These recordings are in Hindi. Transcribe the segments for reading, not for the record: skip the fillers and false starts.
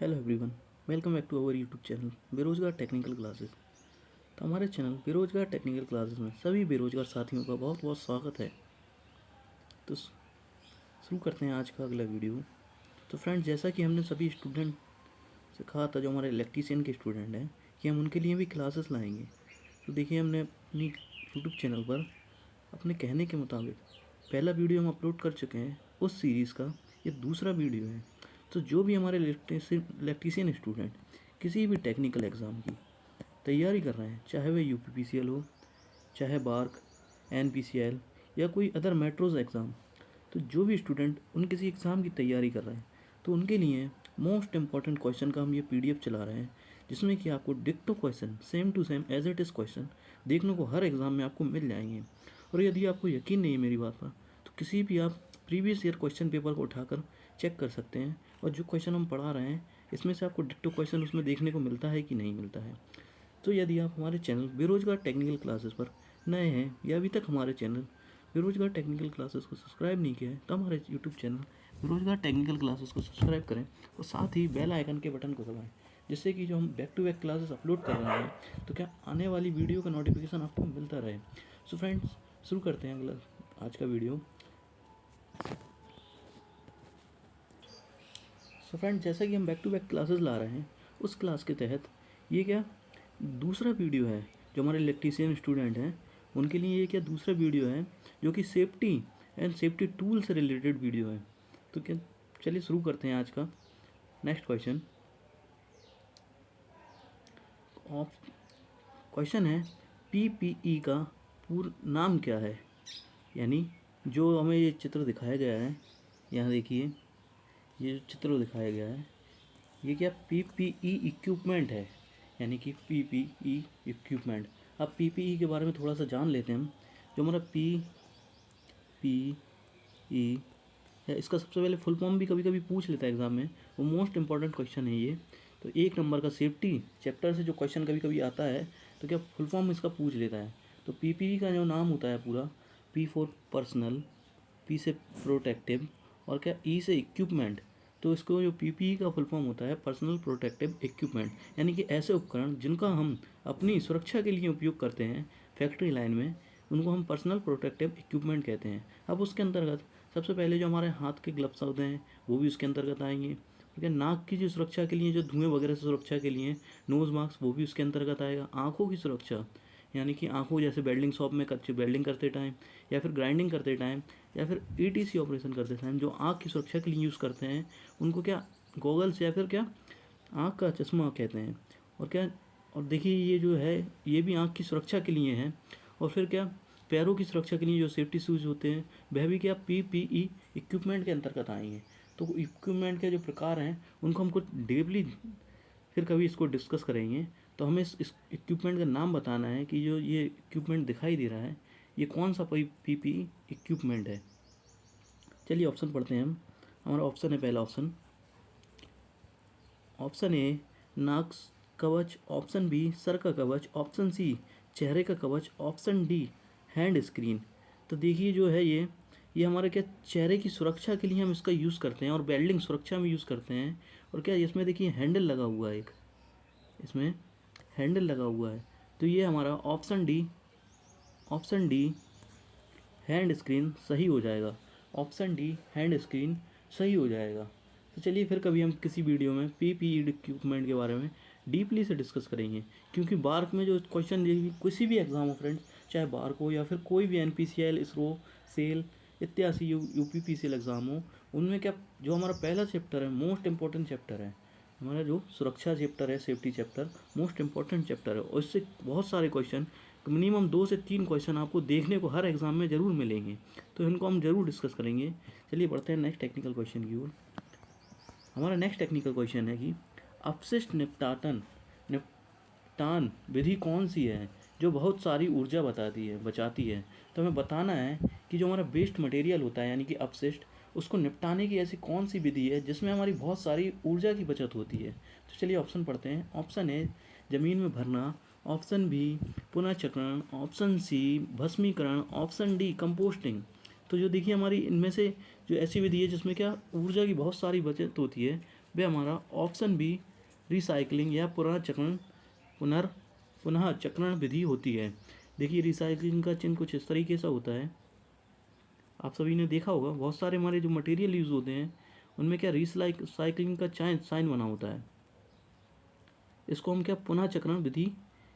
Hello everyone, welcome back to our YouTube channel Berojgar technical classes. तो हमारे चैनल बेरोजगार टेक्निकल क्लासेस में सभी बेरोजगार साथियों का बहुत बहुत स्वागत है। तो शुरू करते हैं आज का अगला वीडियो। तो फ्रेंड्स, जैसा कि हमने सभी स्टूडेंट से कहा था जो हमारे इलेक्ट्रीशियन के स्टूडेंट हैं कि हम उनके लिए भी क्लासेस लाएंगे। तो देखिए, हमने अपनी यूट्यूब चैनल पर अपने कहने के मुताबिक पहला वीडियो हम अपलोड कर चुके हैं। उस सीरीज़ का ये दूसरा वीडियो है। तो जो भी हमारे इलेक्ट्रीशियन स्टूडेंट किसी भी टेक्निकल एग्ज़ाम की तैयारी कर रहे हैं, चाहे वह यूपीपीसीएल हो, चाहे बार्क, एनपीसीएल या कोई अदर मेट्रोज एग्ज़ाम, तो जो भी स्टूडेंट उन किसी एग्ज़ाम की तैयारी कर रहे हैं तो उनके लिए मोस्ट इम्पॉर्टेंट क्वेश्चन का हम ये पीडीएफ चला रहे हैं, जिसमें कि आपको डिक्टो question same to same as it is question देखने को हर एग्ज़ाम में आपको मिल जाएंगे। और यदि आपको यकीन नहीं है मेरी बात पर, तो किसी भी आप प्रीवियस ईयर क्वेश्चन पेपर को उठाकर चेक कर सकते हैं, और जो क्वेश्चन हम पढ़ा रहे हैं इसमें से आपको डिक्टो क्वेश्चन उसमें देखने को मिलता है कि नहीं मिलता है। तो यदि आप हमारे चैनल बेरोजगार टेक्निकल क्लासेस पर नए हैं या अभी तक हमारे चैनल बेरोजगार टेक्निकल क्लासेस को सब्सक्राइब नहीं किया है, तो हमारे YouTube channel Berojgar technical classes को सब्सक्राइब करें और साथ ही बेल आइकन के बटन को दबाएं, जिससे कि जो हम back to back classes upload कर रहे हैं तो क्या आने वाली वीडियो का नोटिफिकेशन आपको मिलता रहे। सो फ्रेंड्स, शुरू करते हैं अगला आज का वीडियो। सो फ्रेंड्स, जैसा कि हम बैक टू बैक क्लासेस ला रहे हैं, उस क्लास के तहत ये क्या दूसरा वीडियो है। जो हमारे इलेक्ट्रीशियन स्टूडेंट हैं उनके लिए ये क्या दूसरा वीडियो है, जो कि सेफ्टी एंड सेफ्टी टूल से रिलेटेड वीडियो है। तो क्या, चलिए शुरू करते हैं आज का नेक्स्ट क्वेश्चन। क्वेश्चन है, पीपीई का पूर्ण नाम क्या है। यानी जो हमें ये चित्र दिखाया गया है, यहाँ देखिए ये जो चित्र दिखाया गया है ये क्या पीपीई इक्विपमेंट है, यानी कि पीपीई इक्विपमेंट। अब पीपीई के बारे में थोड़ा सा जान लेते हैं हम। जो हमारा पीपीई है, इसका सबसे पहले फुल फॉर्म भी कभी कभी पूछ लेता है एग्जाम में, वो मोस्ट इंपॉर्टेंट क्वेश्चन है ये। तो 1 नंबर का सेफ्टी चैप्टर से जो क्वेश्चन कभी कभी आता है, तो क्या फुल फॉर्म इसका पूछ लेता है। तो पीपीई का जो नाम होता है पूरा, पी फॉर पर्सनल, पी से प्रोटेक्टिव और क्या ई से इक्विपमेंट। तो इसको जो पीपीई का फुल फॉर्म होता है पर्सनल प्रोटेक्टिव इक्विपमेंट, यानी कि ऐसे उपकरण जिनका हम अपनी सुरक्षा के लिए उपयोग करते हैं फैक्ट्री लाइन में, उनको हम पर्सनल प्रोटेक्टिव इक्विपमेंट कहते हैं। अब उसके अंतर्गत सबसे पहले जो हमारे हाथ के ग्लव्स होते हैं वो भी उसके अंतर्गत आएंगे। ठीक है, नाक की जो सुरक्षा के लिए, जो धुएं वगैरह से सुरक्षा के लिए नोज़ मास्क, वो भी उसके अंतर्गत आएगा। आँखों की सुरक्षा, यानी कि आँखों, जैसे वेल्डिंग शॉप में कच्चे वेल्डिंग करते टाइम या फिर ग्राइंडिंग करते टाइम या फिर ईटीसी ऑपरेशन करते टाइम जो आँख की सुरक्षा के लिए यूज़ करते हैं, उनको क्या गॉगल्स या फिर क्या आँख का चश्मा कहते हैं। और क्या, और देखिए ये जो है ये भी आँख की सुरक्षा के लिए है। और फिर क्या, पैरों की सुरक्षा के लिए जो सेफ्टी शूज़ होते हैं वह भी क्या पीपीई इक्विपमेंट के अंतर्गत आएंगे। तो इक्विपमेंट के जो प्रकार हैं उनको हमको डीपली फिर कभी इसको डिस्कस करेंगे। तो हमें इस इक्विपमेंट का नाम बताना है कि जो ये इक्विपमेंट दिखाई दे रहा है ये कौन सा पीपीई इक्विपमेंट है। चलिए ऑप्शन पढ़ते हैं हम। हमारा ऑप्शन है, पहला ऑप्शन ए नाक कवच, ऑप्शन बी सर का कवच, ऑप्शन सी चेहरे का कवच, ऑप्शन डी हैंड स्क्रीन। तो देखिए जो है ये हमारे क्या चेहरे की सुरक्षा के लिए हम इसका यूज़ करते हैं और वेल्डिंग सुरक्षा में यूज़ करते हैं। और क्या इसमें देखिए हैंडल लगा हुआ है, एक इसमें हैंडल लगा हुआ है। तो ये हमारा ऑप्शन डी हैंड स्क्रीन सही हो जाएगा। ऑप्शन डी हैंड स्क्रीन सही हो जाएगा। तो चलिए फिर कभी हम किसी वीडियो में पीपीई इक्विपमेंट के बारे में डीपली से डिस्कस करेंगे, क्योंकि बार्क में जो क्वेश्चन किसी भी एग्जाम हो फ्रेंड्स, चाहे बार्क हो या फिर कोई भी एनपीसीएल, इसरो, सेल इत्यादि यूपीपीसीएल एग्ज़ाम हो, उनमें क्या जो हमारा पहला चैप्टर है, मोस्ट इंपॉर्टेंट चैप्टर है हमारा, जो सुरक्षा चैप्टर है, safety chapter most important chapter है। और इससे बहुत सारे क्वेश्चन, मिनिमम 2 से 3 क्वेश्चन आपको देखने को हर एग्ज़ाम में ज़रूर मिलेंगे। तो इनको हम ज़रूर डिस्कस करेंगे। चलिए बढ़ते हैं नेक्स्ट टेक्निकल क्वेश्चन की ओर। हमारा नेक्स्ट टेक्निकल क्वेश्चन है कि अपशिष्ट निपटान विधि कौन सी है जो बहुत सारी ऊर्जा बचाती है। तो हमें बताना है कि जो हमारा वेस्ट मटेरियल होता है, यानी कि अपशिष्ट, उसको निपटाने की ऐसी कौन सी विधि है जिसमें हमारी बहुत सारी ऊर्जा की बचत होती है। तो चलिए ऑप्शन पढ़ते हैं। ऑप्शन ए ज़मीन में भरना, ऑप्शन बी पुनर्चक्रण, ऑप्शन सी भस्मीकरण, ऑप्शन डी कंपोस्टिंग। तो जो देखिए हमारी इनमें से जो ऐसी विधि है जिसमें क्या ऊर्जा की बहुत सारी बचत होती है, वह हमारा ऑप्शन बी रिसाइकलिंग या पुनः चक्रण विधि होती है। देखिए रिसाइकलिंग का चिन्ह कुछ इस तरीके से होता है, आप सभी ने देखा होगा बहुत सारे हमारे जो मटेरियल यूज़ होते हैं उनमें क्या रिसाइकलिंग का साइन बना होता है। इसको हम क्या पुनः चक्रण विधि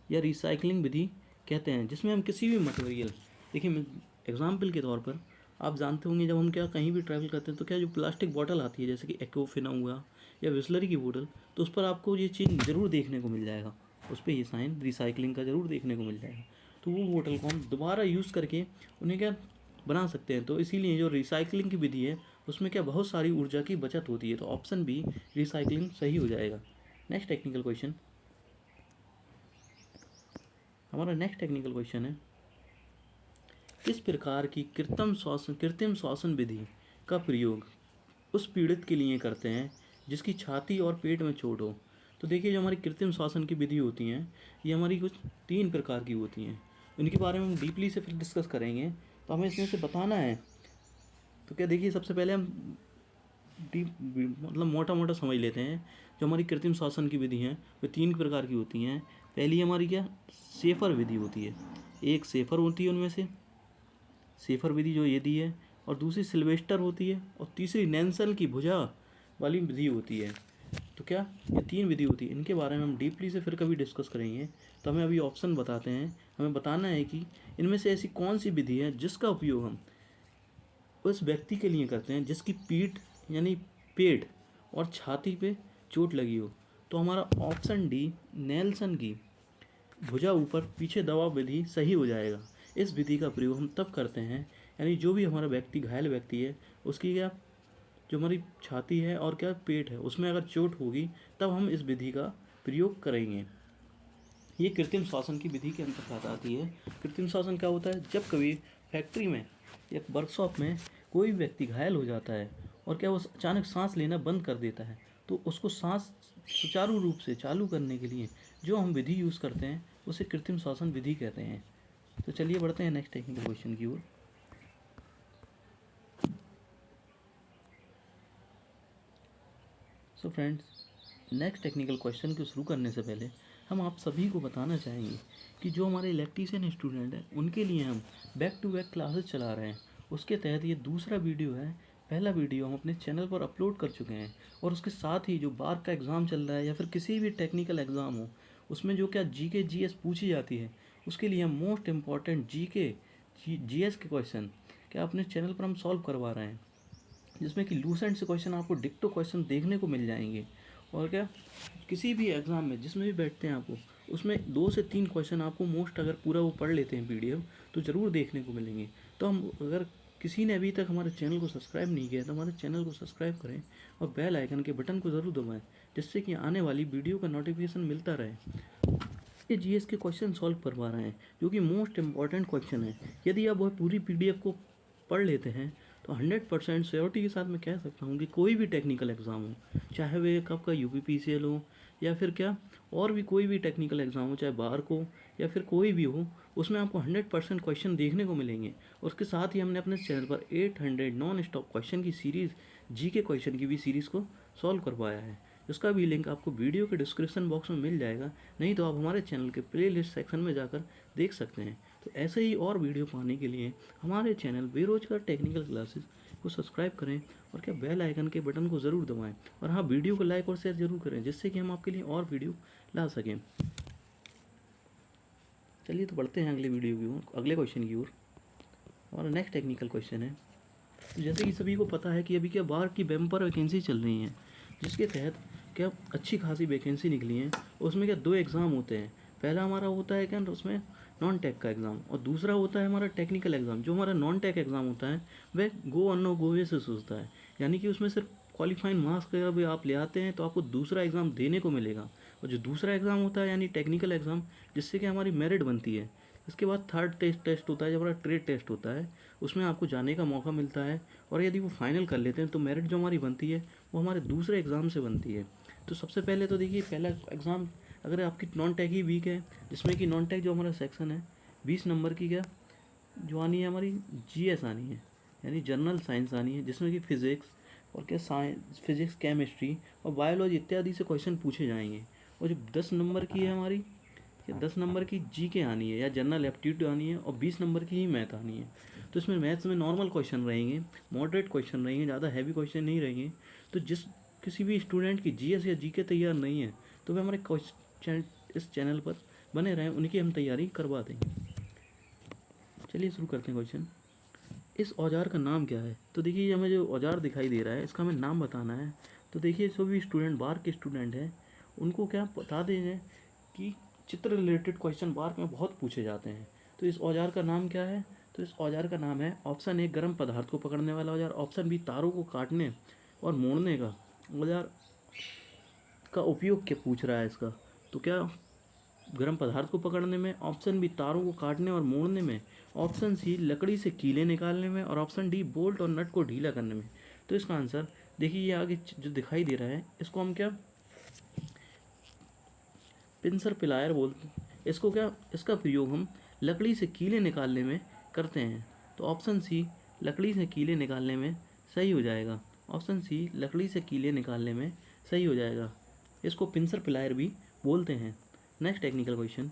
या रिसाइकलिंग विधि कहते हैं, जिसमें हम किसी भी मटेरियल, देखिए एग्जाम्पल के तौर पर आप जानते होंगे जब हम क्या कहीं भी ट्रैवल करते हैं तो क्या जो प्लास्टिक बॉटल आती है जैसे कि एक्वाफिना हुआ या बिस्लरी की बोतल, तो उस पर आपको ये चीज़ ज़रूर देखने को मिल जाएगा, उस पर ये साइन रिसाइकलिंग का ज़रूर देखने को मिल जाएगा। तो वो बोतल को हम दोबारा यूज़ करके उन्हें क्या बना सकते हैं। तो इसीलिए जो रिसाइकलिंग की विधि है उसमें क्या बहुत सारी ऊर्जा की बचत होती है। तो ऑप्शन बी रिसाइकलिंग सही हो जाएगा। नेक्स्ट टेक्निकल क्वेश्चन, हमारा नेक्स्ट टेक्निकल क्वेश्चन है, किस प्रकार की कृत्रिम श्वसन विधि का प्रयोग उस पीड़ित के लिए करते हैं जिसकी छाती और पेट में चोट हो। तो देखिए जो हमारी कृत्रिम श्वसन की विधि होती हैं ये हमारी कुछ 3 प्रकार की होती हैं, इनके बारे में हम डीपली से फिर डिस्कस करेंगे। तो हमें इसमें से बताना है, तो क्या देखिए सबसे पहले हम मतलब मोटा मोटा समझ लेते हैं। जो हमारी कृत्रिम श्वसन की विधि हैं वे 3 प्रकार की होती हैं। पहली हमारी क्या शेफर विधि होती है, एक शेफर होती है उनमें से, शेफर विधि जो ये दी है, और दूसरी सिल्वेस्टर होती है, और तीसरी नैन्सल की भुजा वाली विधि होती है। तो क्या ये 3 विधि होती है, इनके बारे में हम डीपली से फिर कभी डिस्कस करेंगे। तो हमें अभी ऑप्शन बताते हैं, हमें बताना है कि इनमें से ऐसी कौन सी विधि है जिसका उपयोग हम उस व्यक्ति के लिए करते हैं जिसकी पीठ यानी पेट और छाती पे चोट लगी हो। तो हमारा ऑप्शन डी नेल्सन की भुजा ऊपर पीछे दबाव विधि सही हो जाएगा। इस विधि का प्रयोग हम तब करते हैं यानी जो भी हमारा व्यक्ति घायल व्यक्ति है उसकी क्या जो हमारी छाती है और क्या पेट है उसमें अगर चोट होगी तब हम इस विधि का प्रयोग करेंगे। ये कृत्रिम श्वसन की विधि के अंतर्गत आती है। कृत्रिम श्वसन क्या होता है, जब कभी फैक्ट्री में या वर्कशॉप में कोई व्यक्ति घायल हो जाता है और क्या वो अचानक सांस लेना बंद कर देता है, तो उसको सांस सुचारू रूप से चालू करने के लिए जो हम विधि यूज़ करते हैं उसे कृत्रिम श्वसन विधि कहते हैं। तो चलिए बढ़ते हैं नेक्स्ट टेक्निकल क्वेश्चन की ओर। So friends, next technical question को शुरू करने से पहले हम आप सभी को बताना चाहेंगे कि जो हमारे इलेक्ट्रीशियन स्टूडेंट हैं उनके लिए हम बैक टू बैक क्लासेस चला रहे हैं। उसके तहत ये दूसरा वीडियो है, पहला वीडियो हम अपने चैनल पर अपलोड कर चुके हैं, और उसके साथ ही जो बार का एग्ज़ाम चल रहा है या फिर किसी भी टेक्निकल एग्ज़ाम हो उसमें जो क्या जीके जीएस पूछी जाती है उसके लिए हम मोस्ट इम्पॉर्टेंट जीएस के क्वेश्चन क्या अपने चैनल पर हम सॉल्व करवा रहे हैं, जिसमें कि लूसेंट से क्वेश्चन आपको डिक्टो क्वेश्चन देखने को मिल जाएंगे। और क्या किसी भी एग्ज़ाम में जिसमें भी बैठते हैं आपको उसमें 2 से 3 क्वेश्चन आपको मोस्ट अगर पूरा वो पढ़ लेते हैं पीडीएफ तो ज़रूर देखने को मिलेंगे। तो हम अगर किसी ने अभी तक हमारे चैनल को सब्सक्राइब नहीं किया तो हमारे चैनल को सब्सक्राइब करें और बेल आइकन के बटन को ज़रूर दबाएं, जिससे कि आने वाली वीडियो का नोटिफिकेशन मिलता रहे। ये जीएस के क्वेश्चन सॉल्व करवा रहे हैं जो कि मोस्ट इम्पॉर्टेंट क्वेश्चन है। यदि आप वह पूरी पीडीएफ को पढ़ लेते हैं तो 100% श्योरिटी के साथ मैं कह सकता हूँ कि कोई भी टेक्निकल एग्ज़ाम हो, चाहे वे कब का यूपीपीसीएल हो या फिर क्या और भी कोई भी टेक्निकल एग्ज़ाम हो, चाहे बार को या फिर कोई भी हो, उसमें आपको 100% क्वेश्चन देखने को मिलेंगे। और उसके साथ ही हमने अपने चैनल पर 800 नॉन स्टॉप क्वेश्चन की सीरीज़ जीके क्वेश्चन की भी सीरीज़ को सॉल्व करवाया है, जिसका भी लिंक आपको वीडियो के डिस्क्रिप्शन बॉक्स में मिल जाएगा, नहीं तो आप हमारे चैनल के प्लेलिस्ट सेक्शन में जाकर देख सकते हैं। तो ऐसे ही और वीडियो पाने के लिए हमारे चैनल बेरोजगार टेक्निकल क्लासेस को सब्सक्राइब करें और क्या बेल आइकन के बटन को ज़रूर दबाएं, और हाँ वीडियो को लाइक और शेयर ज़रूर करें जिससे कि हम आपके लिए और वीडियो ला सकें। चलिए तो बढ़ते हैं अगले वीडियो की ओर, अगले क्वेश्चन की ओर। हमारा नेक्स्ट टेक्निकल क्वेश्चन है, तो जैसे कि सभी को पता है कि अभी क्या बार की बम्पर वैकेंसी चल रही हैं, जिसके तहत क्या अच्छी खासी वैकेंसी निकली हैं। उसमें क्या 2 एग्ज़ाम होते हैं, पहला हमारा होता है क्या उसमें नॉन टेक का एग्ज़ाम, और दूसरा होता है हमारा टेक्निकल एग्ज़ाम। जो हमारा नॉन टेक एग्ज़ाम होता है वह गो और नो गो बेसिस होता है, यानी कि उसमें सिर्फ क्वालिफाइंग मार्क्स अगर भी आप ले आते हैं तो आपको दूसरा एग्ज़ाम देने को मिलेगा। और जो दूसरा एग्ज़ाम होता है यानी टेक्निकल एग्ज़ाम, जिससे कि हमारी मेरिट बनती है। इसके बाद थर्ड टेस्ट होता है जब हमारा ट्रेड टेस्ट होता है, उसमें आपको जाने का मौका मिलता है, और यदि वो फाइनल कर लेते हैं तो मेरिट जो हमारी बनती है वो हमारे दूसरे एग्ज़ाम से बनती है। तो सबसे पहले तो देखिए पहला एग्ज़ाम अगर आपकी नॉन टेक ही वीक है, जिसमें कि नॉन टेक जो हमारा सेक्शन है 20 नंबर की क्या जो आनी है हमारी जीएस आनी है, यानी जनरल साइंस आनी है, जिसमें कि फ़िज़िक्स और क्या साइंस, फिजिक्स, केमिस्ट्री और बायोलॉजी इत्यादि से क्वेश्चन पूछे जाएंगे। और जो 10 नंबर की है हमारी, या 10 नंबर की जीके आनी है या जनरल एप्टीट्यूड आनी है, और 20 नंबर की ही मैथ आनी है। तो इसमें मैथ्स में नॉर्मल क्वेश्चन रहेंगे, मॉडरेट क्वेश्चन रहेंगे, ज़्यादा हैवी क्वेश्चन नहीं रहेंगे। तो जिस किसी भी स्टूडेंट की जीएस या जीके तैयार नहीं है तो वे हमारे इस चैनल पर बने रहें, उनकी हम तैयारी करवा देंगे। चलिए शुरू करते हैं क्वेश्चन। इस औजार का नाम क्या है? तो देखिए हमें जो औजार दिखाई दे रहा है इसका हमें नाम बताना है। तो देखिए जो भी स्टूडेंट बाहर के स्टूडेंट हैं उनको क्या बता दें कि चित्र रिलेटेड क्वेश्चन बार में बहुत पूछे जाते हैं। तो इस औजार का नाम क्या है? तो इस औजार का नाम है ऑप्शन ए गर्म पदार्थ को पकड़ने वाला औजार, ऑप्शन बी तारों को काटने और मोड़ने का औजार का उपयोग क्या पूछ रहा है इसका। तो क्या गर्म पदार्थ को पकड़ने में, ऑप्शन बी तारों को काटने और मोड़ने में, ऑप्शन सी लकड़ी से कीले निकालने में, और ऑप्शन डी बोल्ट और नट को ढीला करने में। तो इसका आंसर देखिए ये आगे जो दिखाई दे रहा है इसको हम क्या पिंसर पिलायर बोलते हैं। इसको क्या इसका प्रयोग हम लकड़ी से कीले निकालने में करते हैं। तो ऑप्शन सी लकड़ी से कीले निकालने में सही हो जाएगा। ऑप्शन सी लकड़ी से कीले निकालने में सही हो जाएगा। इसको पिंसर पिलायर भी बोलते हैं। नेक्स्ट टेक्निकल क्वेश्चन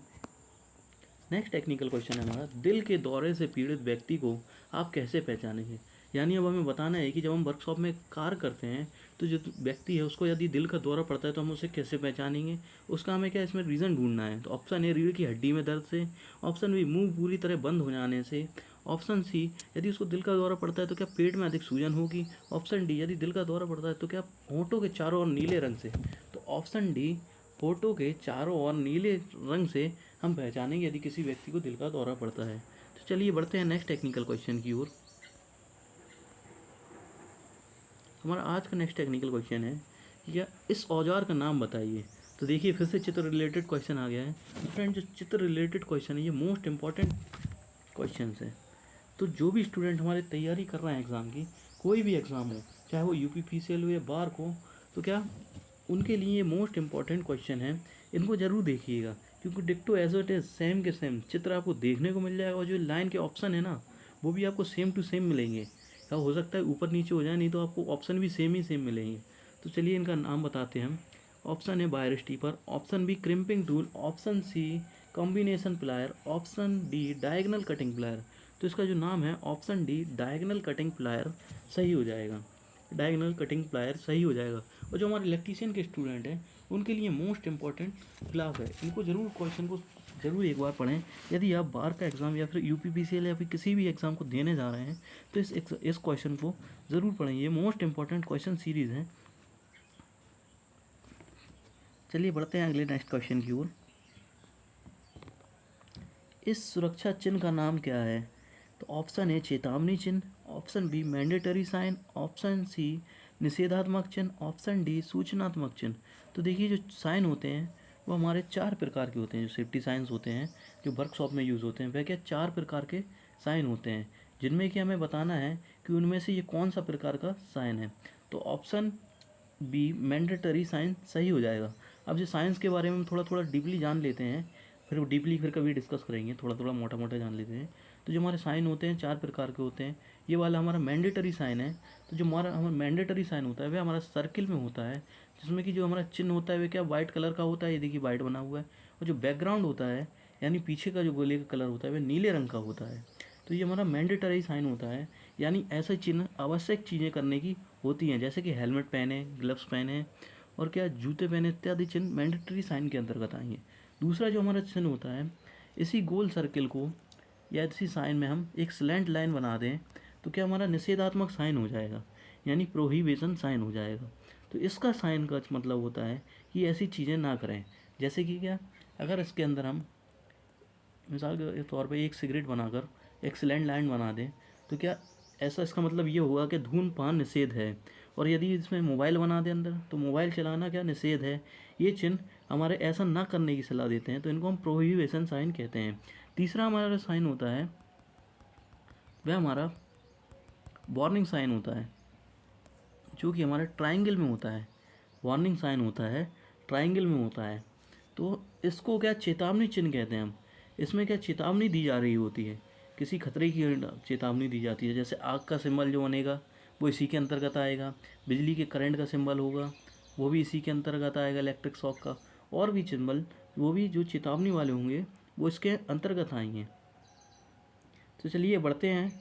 है हमारा, दिल के दौरे से पीड़ित व्यक्ति को आप कैसे पहचानेंगे। यानी अब हमें बताना है कि जब हम वर्कशॉप में कार्य करते हैं तो जो व्यक्ति है उसको यदि दिल का दौरा पड़ता है तो हम उसे कैसे पहचानेंगे, उसका हमें क्या इसमें रीज़न ढूंढना है। तो ऑप्शन ए रीढ़ की हड्डी में दर्द से, ऑप्शन बी मुंह पूरी तरह बंद हो जाने से, ऑप्शन सी यदि उसको दिल का दौरा पड़ता है तो क्या पेट में अधिक सूजन होगी, ऑप्शन डी यदि दिल का दौरा पड़ता है तो क्या होंठों के चारों ओर नीले रंग से। तो ऑप्शन डी होंठों के चारों ओर नीले रंग से हम पहचानेंगे यदि किसी व्यक्ति को दिल का दौरा पड़ता है। तो चलिए बढ़ते हैं नेक्स्ट टेक्निकल क्वेश्चन की ओर। हमारा आज का नेक्स्ट टेक्निकल क्वेश्चन है या इस औजार का नाम बताइए। तो देखिए फिर से चित्र रिलेटेड क्वेश्चन आ गया है। फ्रेंड जो चित्र रिलेटेड क्वेश्चन है ये मोस्ट इंपॉर्टेंट क्वेश्चन है। तो जो भी स्टूडेंट हमारे तैयारी कर रहे हैं एग्ज़ाम की, कोई भी एग्ज़ाम हो, चाहे वो यूपीपीसीएल हो या बार हो, तो क्या उनके लिए ये मोस्ट इंपॉर्टेंट क्वेश्चन है। इनको ज़रूर देखिएगा क्योंकि डिक्टो एज इट इज़ सेम के सेम चित्र आपको देखने को मिल जाएगा और जो लाइन के ऑप्शन है ना वो भी आपको सेम टू सेम मिलेंगे। या हो सकता है ऊपर नीचे हो जाए, नहीं तो आपको ऑप्शन भी सेम ही सेम मिलेंगे। तो चलिए इनका नाम बताते हैं हम। Option A wire stripper, option B crimping tool, option C combination plier, option D diagonal cutting plier. तो इसका जो नाम है option D diagonal cutting plier सही हो जाएगा। डायगनल कटिंग प्लायर सही हो जाएगा। और जो हमारे इलेक्ट्रीशियन के स्टूडेंट हैं उनके लिए मोस्ट इंपॉर्टेंट क्लास है। इनको ज़रूर क्वेश्चन को ज़रूर एक बार पढ़ें। यदि आप बार का एग्ज़ाम या फिर यूपीपीसीएल या फिर किसी भी एग्ज़ाम को देने जा रहे हैं तो इस क्वेश्चन को ज़रूर पढ़ें। ये मोस्ट इंपॉर्टेंट क्वेश्चन सीरीज़ है। चलिए बढ़ते हैं अगले नेक्स्ट क्वेश्चन की ओर। इस सुरक्षा चिन्ह का नाम क्या है? तो ऑप्शन ए चेतावनी चिन्ह, option B mandatory sign, option C निषेधात्मक चिन्ह, ऑप्शन डी सूचनात्मक चिन्ह। तो देखिए जो साइन होते हैं वो हमारे 4 प्रकार के होते हैं। जो सेफ्टी साइंस होते हैं जो वर्कशॉप में यूज़ होते हैं वह क्या 4 प्रकार के साइन होते हैं, जिनमें कि हमें बताना है कि उनमें से ये कौन सा प्रकार का साइन है। तो ऑप्शन बी मैंडेटरी साइन सही हो जाएगा। अब जो साइंस के बारे में हम थोड़ा थोड़ा डीपली जान लेते हैं, फिर वो डीपली फिर कभी डिस्कस करेंगे, थोड़ा थोड़ा मोटा मोटा जान लेते हैं। तो जो हमारे साइन होते हैं 4 प्रकार के होते हैं। ये वाला हमारा मैंडेटरी साइन है। तो जो हमारा मैंडेटरी साइन होता है वह हमारा सर्किल में होता है, जिसमें कि जो हमारा चिन्ह होता है वह क्या वाइट कलर का होता है। ये देखिए वाइट बना हुआ है। और जो बैकग्राउंड होता है यानी पीछे का जो गोले का कलर होता है वह नीले रंग का होता है। तो ये हमारा मैंडेटरी साइन होता है, यानी ऐसे चिन्ह आवश्यक चीज़ें करने की होती हैं, जैसे कि हेलमेट पहने, ग्लव्स पहने और क्या जूते पहने इत्यादि चिन्ह मैंडेटरी साइन के अंतर्गत आएंगे। दूसरा जो हमारा चिन्ह होता है, इसी गोल सर्किल को या इसी साइन में हम एक स्लैंट लाइन बना दें तो क्या हमारा निषेधात्मक साइन हो जाएगा, यानी प्रोहिबिशन साइन हो जाएगा। तो इसका साइन का मतलब होता है कि ऐसी चीज़ें ना करें, जैसे कि क्या अगर इसके अंदर हम मिसाल के तौर पे एक सिगरेट बनाकर एक स्लैंट लाइन बना दें तो क्या ऐसा इसका मतलब ये होगा कि धूम्रपान निषेध है। और यदि इसमें मोबाइल बना दें अंदर तो मोबाइल चलाना क्या निषेध है। ये चिन्ह हमारे ऐसा ना करने की सलाह देते हैं, तो इनको हम प्रोहिबिशन साइन कहते हैं। तीसरा हमारा साइन होता है वह हमारा वार्निंग साइन होता है, जो कि हमारे ट्रायंगल में होता है। वार्निंग साइन होता है ट्रायंगल में होता है। तो इसको क्या चेतावनी चिन्ह कहते हैं हम। इसमें क्या चेतावनी दी जा रही होती है, किसी खतरे की चेतावनी दी जाती है। जैसे आग का सिंबल जो बनेगा वो इसी के अंतर्गत आएगा। बिजली के करंट का सिंबल होगा, वो भी इसी के अंतर्गत आएगा, इलेक्ट्रिक शॉक का। और भी सिंबल वो भी जो चेतावनी वाले होंगे वो इसके अंतर्गत आएंगे। तो चलिए बढ़ते हैं।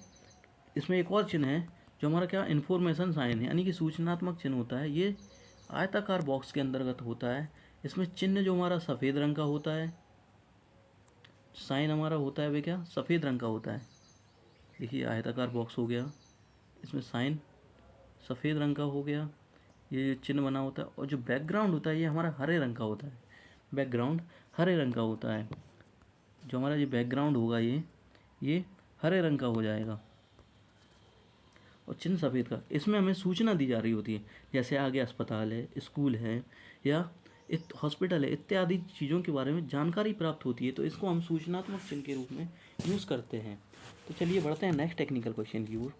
इसमें एक और चिन्ह है जो हमारा क्या इन्फॉर्मेशन साइन है, यानी कि सूचनात्मक चिन्ह होता है। ये आयताकार बॉक्स के अंतर्गत होता है। इसमें चिन्ह जो हमारा सफ़ेद रंग का होता है, साइन हमारा होता है वे क्या सफ़ेद रंग का होता है। देखिए आयताकार बॉक्स हो गया, इसमें साइन सफ़ेद रंग का हो गया, ये चिन्ह बना होता है। और जो बैकग्राउंड होता है ये हमारा हरे रंग का होता है, बैकग्राउंड हरे रंग का होता है। जो हमारा ये बैकग्राउंड होगा ये हरे रंग का हो जाएगा और चिन्ह सफ़ेद का। इसमें हमें सूचना दी जा रही होती है, जैसे आगे अस्पताल है, स्कूल है या हॉस्पिटल है, इत्यादि चीज़ों के बारे में जानकारी प्राप्त होती है। तो इसको हम सूचनात्मक चिन्ह के रूप में यूज़ करते हैं। तो चलिए बढ़ते हैं नेक्स्ट टेक्निकल क्वेश्चन की ओर।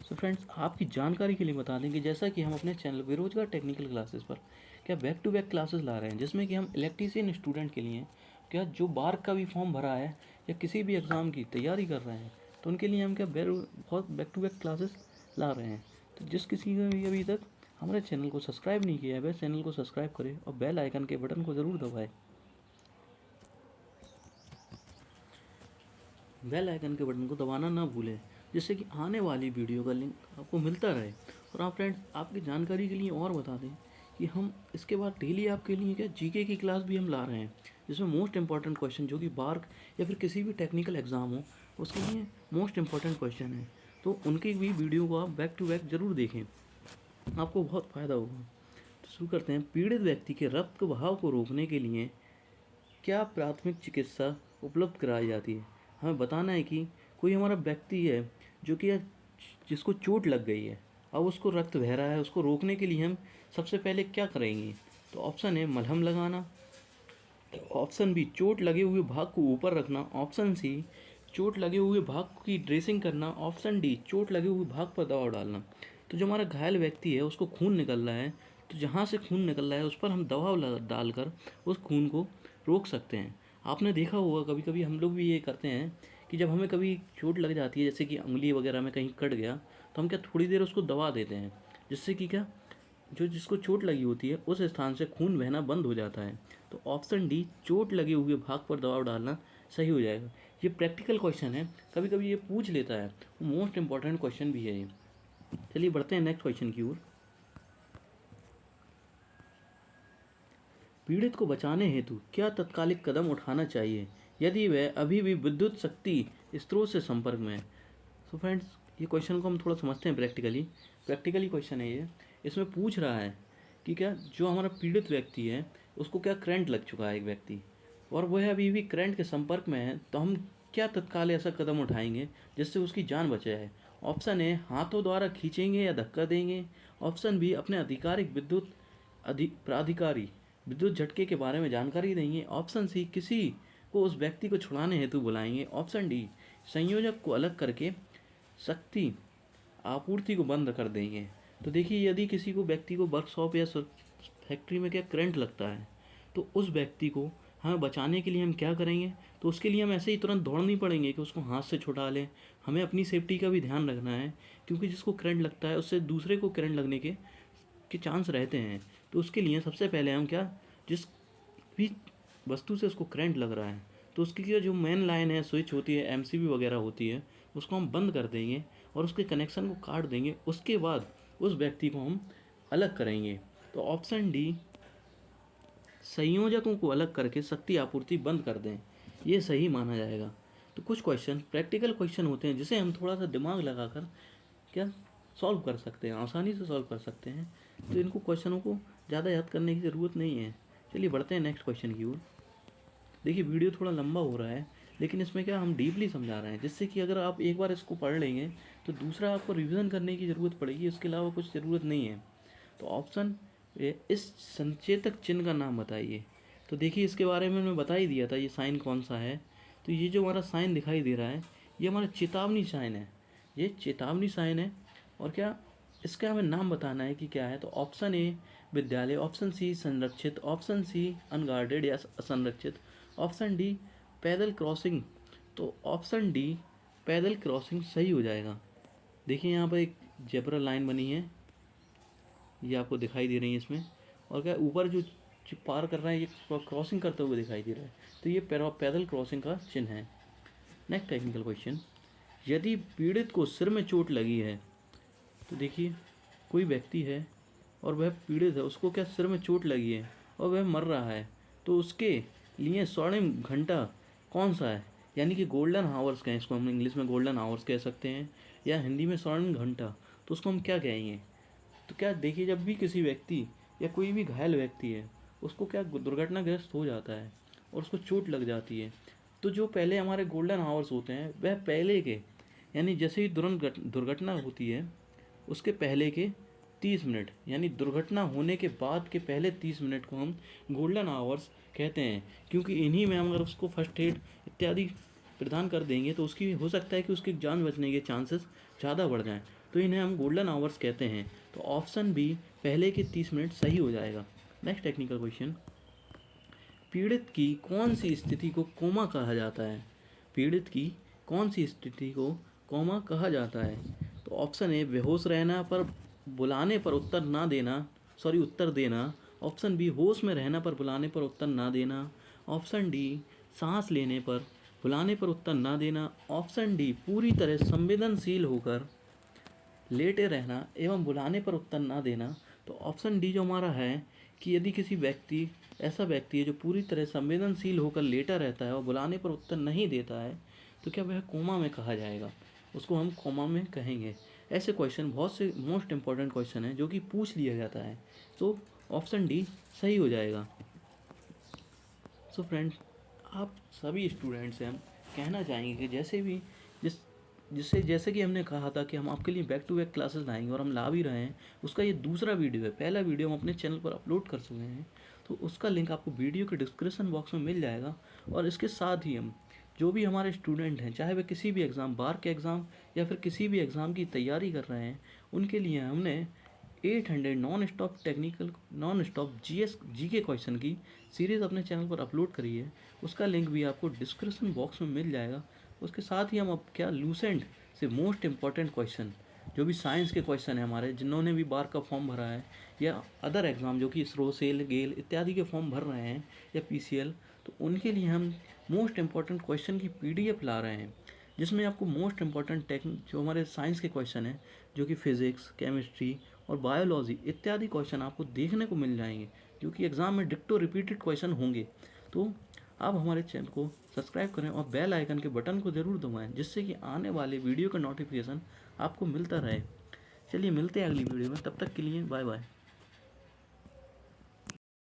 सो फ्रेंड्स, आपकी जानकारी के लिए बता दें कि जैसा कि हम अपने चैनल बेरोजगार टेक्निकल क्लासेस पर क्या बैक टू बैक क्लासेस ला रहे हैं, जिसमें कि हम इलेक्ट्रीशियन स्टूडेंट के लिए क्या जो बार्क का भी फॉर्म भरा है या किसी भी एग्ज़ाम की तैयारी कर रहे हैं, तो उनके लिए हम क्या बहुत बैक टू बैक क्लासेस ला रहे हैं। तो जिस किसी ने भी अभी तक हमारे चैनल को सब्सक्राइब नहीं किया है वह चैनल को सब्सक्राइब करें और बेल आइकन के बटन को ज़रूर दबाएँ। बेल आइकन के बटन को दबाना ना भूलें, जिससे कि आने वाली वीडियो का लिंक आपको मिलता रहे। और आप फ्रेंड्स, आपकी जानकारी के लिए और बता दें कि हम इसके बाद डेली आपके लिए क्या जीके की क्लास भी हम ला रहे हैं, जिसमें मोस्ट इंपॉर्टेंट क्वेश्चन जो कि बार्क या फिर किसी भी टेक्निकल एग्ज़ाम हो उसके लिए मोस्ट इंपॉर्टेंट क्वेश्चन है। तो उनकी भी वीडियो को आप बैक टू बैक ज़रूर देखें, आपको बहुत फ़ायदा होगा। तो शुरू करते हैं। पीड़ित व्यक्ति के रक्त बहाव को रोकने के लिए क्या प्राथमिक चिकित्सा उपलब्ध कराई जाती है? हमें बताना है कि कोई हमारा व्यक्ति है जो कि जिसको चोट लग गई है, अब उसको रक्त बह रहा है, उसको रोकने के लिए हम सबसे पहले क्या करेंगे? तो ऑप्शन है मलहम लगाना, ऑप्शन बी चोट लगे हुए भाग को ऊपर रखना, ऑप्शन सी चोट लगे हुए भाग की ड्रेसिंग करना, ऑप्शन डी चोट लगे हुए भाग पर दबाव डालना। तो जो हमारा घायल व्यक्ति है उसको खून निकल रहा है, तो जहाँ से खून निकल रहा है उस पर हम दबाव डालकर उस खून को रोक सकते हैं। आपने देखा होगा कभी कभी हम लोग भी ये करते हैं कि जब हमें कभी चोट लग जाती है, जैसे कि उंगली वगैरह में कहीं कट गया, तो हम क्या थोड़ी देर उसको दबा देते हैं, जिससे कि क्या जो जिसको चोट लगी होती है उस स्थान से खून बहना बंद हो जाता है। तो ऑप्शन डी चोट लगे हुए भाग पर दबाव डालना सही हो जाएगा। ये प्रैक्टिकल क्वेश्चन है, कभी कभी ये पूछ लेता है, मोस्ट इंपॉर्टेंट क्वेश्चन भी है ये। चलिए बढ़ते हैं नेक्स्ट क्वेश्चन की ओर। पीड़ित को बचाने हेतु क्या तत्कालिक कदम उठाना चाहिए यदि वह अभी भी विद्युत शक्ति स्रोत से संपर्क में है? सो फ्रेंड्स, ये क्वेश्चन को हम थोड़ा समझते हैं प्रैक्टिकली क्वेश्चन है ये। इसमें पूछ रहा है कि क्या जो हमारा पीड़ित व्यक्ति है उसको क्या करंट लग चुका है एक व्यक्ति, और वह अभी भी करंट के संपर्क में है, तो हम क्या तत्काल ऐसा कदम उठाएंगे जिससे उसकी जान बच जाए? ऑप्शन ए हाथों द्वारा खींचेंगे या धक्का देंगे, ऑप्शन बी अपने आधिकारिक विद्युत प्राधिकारी विद्युत झटके के बारे में जानकारी देंगे, ऑप्शन सी किसी को उस व्यक्ति को छुड़ाने हेतु बुलाएंगे, ऑप्शन डी संयोजक को अलग करके शक्ति आपूर्ति को बंद कर देंगे। तो देखिए, यदि किसी को व्यक्ति को वर्कशॉप या फैक्ट्री में क्या करंट लगता है, तो उस व्यक्ति को हमें बचाने के लिए हम क्या करेंगे? तो उसके लिए हम ऐसे ही तुरंत दौड़ नहीं पड़ेंगे कि उसको हाथ से छुड़ा लें। हमें अपनी सेफ्टी का भी ध्यान रखना है, क्योंकि जिसको करंट लगता है उससे दूसरे को करंट लगने के चांस रहते हैं। तो उसके लिए सबसे पहले हम क्या, जिस भी वस्तु से उसको करंट लग रहा है, तो उसकी जो मेन लाइन है, स्विच होती है, एमसीबी वगैरह होती है, उसको हम बंद कर देंगे और उसके कनेक्शन को काट देंगे। उसके बाद उस व्यक्ति को हम अलग करेंगे। तो ऑप्शन डी संयोजकों को अलग करके शक्ति आपूर्ति बंद कर दें, ये सही माना जाएगा। तो कुछ क्वेश्चन प्रैक्टिकल क्वेश्चन होते हैं जिसे हम थोड़ा सा दिमाग लगाकर क्या सॉल्व कर सकते हैं, आसानी से सॉल्व कर सकते हैं। तो इनको क्वेश्चनों को ज़्यादा याद करने की ज़रूरत नहीं है। चलिए बढ़ते हैं नेक्स्ट क्वेश्चन की ओर। देखिए, वीडियो थोड़ा लंबा हो रहा है, लेकिन इसमें क्या हम डीपली समझा रहे हैं, जिससे कि अगर आप एक बार इसको पढ़ लेंगे तो दूसरा आपको रिवीजन करने की ज़रूरत पड़ेगी, उसके अलावा कुछ ज़रूरत नहीं है। तो ऑप्शन इस संचेतक चिन्ह का नाम बताइए। तो देखिए, इसके बारे में मैं बता ही दिया था, ये साइन कौन सा है। तो ये जो हमारा साइन दिखाई दे रहा है, ये हमारा चेतावनी साइन है, ये चेतावनी साइन है। और क्या इसका हमें नाम बताना है कि क्या है। तो ऑप्शन ए विद्यालय, ऑप्शन सी संरक्षित, ऑप्शन सी अनगार्डेड या असंरक्षित, ऑप्शन डी पैदल क्रॉसिंग। तो ऑप्शन डी पैदल क्रॉसिंग सही हो जाएगा। देखिए, यहाँ पर एक जेब्रा लाइन बनी है, ये आपको दिखाई दे रही है इसमें, और क्या ऊपर जो पार कर रहा है ये क्रॉसिंग करते हुए दिखाई दे रहा है, तो ये पैदल क्रॉसिंग का चिन्ह है। नेक्स्ट टेक्निकल क्वेश्चन, यदि पीड़ित को सिर में चोट लगी है, तो देखिए कोई व्यक्ति है और वह पीड़ित है, उसको क्या सिर में चोट लगी है और वह मर रहा है, तो उसके लिए स्वर्णिम घंटा कौन सा है, यानी कि गोल्डन हावर्स कहें इसको, हम इंग्लिश में गोल्डन हावर्स कह सकते हैं या हिंदी में स्वर्णिम घंटा, तो उसको हम क्या कहेंगे। तो क्या देखिए, जब भी किसी व्यक्ति या कोई भी घायल व्यक्ति है उसको क्या दुर्घटनाग्रस्त हो जाता है और उसको चोट लग जाती है, तो जो पहले हमारे गोल्डन आवर्स होते हैं वह पहले के, यानी जैसे ही तुरंत दुर्घटना होती है उसके पहले के 30 मिनट, यानी दुर्घटना होने के बाद के पहले 30 मिनट को हम गोल्डन आवर्स कहते हैं, क्योंकि इन्हीं में हम अगर उसको फर्स्ट एड इत्यादि प्रदान कर देंगे तो उसकी हो सकता है कि उसकी जान बचने के चांसेस ज़्यादा बढ़ जाएं, तो इन्हें हम गोल्डन आवर्स कहते हैं। तो ऑप्शन बी पहले के 30 मिनट सही हो जाएगा। नेक्स्ट टेक्निकल क्वेश्चन, पीड़ित की कौन सी स्थिति को कोमा कहा जाता है, पीड़ित की कौन सी स्थिति को कोमा कहा जाता है। तो ऑप्शन ए बेहोश रहना पर बुलाने पर उत्तर देना, ऑप्शन बी होश में रहना पर बुलाने पर उत्तर ना देना, ऑप्शन डी सांस लेने पर बुलाने पर उत्तर ना देना, ऑप्शन डी पूरी तरह संवेदनशील होकर लेटे रहना एवं बुलाने पर उत्तर ना देना। तो ऑप्शन डी जो हमारा है कि यदि किसी व्यक्ति ऐसा व्यक्ति है जो पूरी तरह संवेदनशील होकर लेटा रहता है और बुलाने पर उत्तर नहीं देता है, तो क्या वह कोमा में कहा जाएगा, उसको हम कोमा में कहेंगे। ऐसे क्वेश्चन बहुत से मोस्ट इंपॉर्टेंट क्वेश्चन हैं जो कि पूछ लिया जाता है, तो ऑप्शन डी सही हो जाएगा। सो फ्रेंड्स, आप सभी स्टूडेंट्स से हम कहना चाहेंगे कि जैसे कि हमने कहा था कि हम आपके लिए बैक टू बैक क्लासेस लाएंगे और हम ला भी रहे हैं, उसका ये दूसरा वीडियो है। पहला वीडियो हम अपने चैनल पर अपलोड कर चुके हैं, तो उसका लिंक आपको वीडियो के डिस्क्रिप्शन बॉक्स में मिल जाएगा। और इसके साथ ही हम जो भी हमारे स्टूडेंट हैं, चाहे वे किसी भी एग्ज़ाम, बार के एग्ज़ाम या फिर किसी भी एग्ज़ाम की तैयारी कर रहे हैं, उनके लिए हमने 800 नॉन स्टॉप जीके क्वेश्चन की सीरीज़ अपने चैनल पर अपलोड करी है। उसका लिंक भी आपको डिस्क्रिप्शन बॉक्स में मिल जाएगा। उसके साथ ही हम अब क्या लूसेंट से मोस्ट इम्पॉर्टेंट क्वेश्चन, जो भी साइंस के क्वेश्चन है हमारे, जिन्होंने भी बार का फॉर्म भरा है या अदर एग्ज़ाम जो कि इसरो, सेल, गेल इत्यादि के फॉर्म भर रहे हैं या पीसीएल, तो उनके लिए हम मोस्ट इम्पॉर्टेंट क्वेश्चन की पीडीएफ ला रहे हैं, जिसमें आपको मोस्ट इम्पॉर्टेंट जो हमारे साइंस के क्वेश्चन हैं, जो कि फिज़िक्स, केमिस्ट्री और बायोलॉजी इत्यादि क्वेश्चन आपको देखने को मिल जाएंगे, जो कि एग्ज़ाम में डिक्टो रिपीटेड क्वेश्चन होंगे। तो आप हमारे चैनल को सब्सक्राइब करें और बेल आइकन के बटन को ज़रूर दबाएं, जिससे कि आने वाले वीडियो का नोटिफिकेशन आपको मिलता रहे। चलिए मिलते हैं अगली वीडियो में, तब तक के लिए बाय बाय।